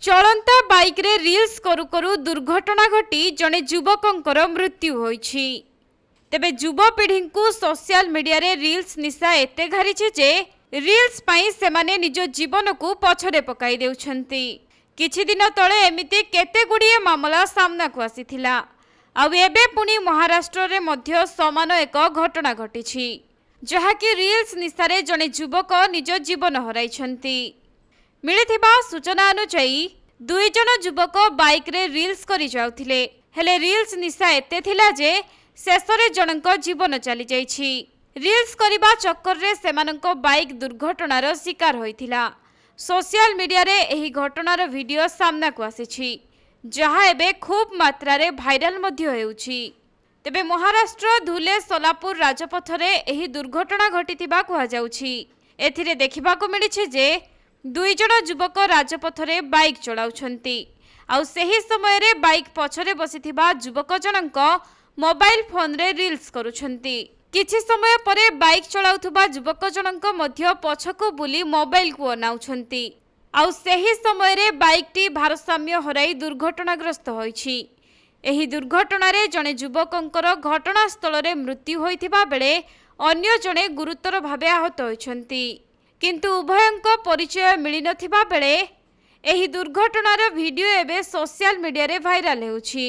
चलंता bike रे reels करू करू दुर्घटना घटी जने युवकंकर मृत्यु होईछि। तेबे युवपीढ़ी को सोशल मीडिया रे रील्स निशा एते घारिछि जे रील्स पाई सेमाने निज जीवन को पछरे पकाई देउछंती। किछि दिन तळे एमिति केते गुडिये मामला सामना को आसीथिला। आउ एबे पुनी महाराष्ट्र रे मध्य समान एक घटना घटिछि जहाकि रील्स निशारे जने युवक निज जीवन हराइछंती। मिलिथिबा सूचना अनुसार दुई जन युवक बाइक रे रील्स करि जाउथिले, हेले रील्स निशा एते थिला जे शेषरे जनक जीवन चली जाइछि। रील्स करिबा चक्कर रे सेमानक बाइक दुर्घटनार शिकार होइथिला। सोशल मीडिया रे एही घटनार वीडियो सामना को आसीछि जहा एबे खूब मात्रा रे भाइराल मध्य हेउछि। तेबे महाराष्ट्र धुले सोलापुर राजपथ रे एही दुर्घटना घटिथिबा कुहा जाउछि। एथिरे देखिबाको मिलिछि जे दुई जन युवक राजपथ रे बाइक चलाउछंती। आउ सेही समय रे बाइक पछरे बसिथिबा युवक जनक मोबाइल फोन रे रील्स करूछंती। किछि समय परे बाइक चलाउथुबा युवक जनक मध्य पछको बुली मोबाइल को अनाउछंती। आउ सेही समय रे बाइक टी भारसाम्य हराई दुर्घटनाग्रस्त होईछि। एही दुर्घटना रे जने युवकंकर घटनास्थल रे मृत्यु होइथिबा बेले अन्य जने गुरुतर भावे आहत होइछंती। किंतु उभयंक परिचय मिली नथिबा बेले एही दुर्घटनार वीडियो एबे सोशल मीडिया रे भाइराल हेउछि।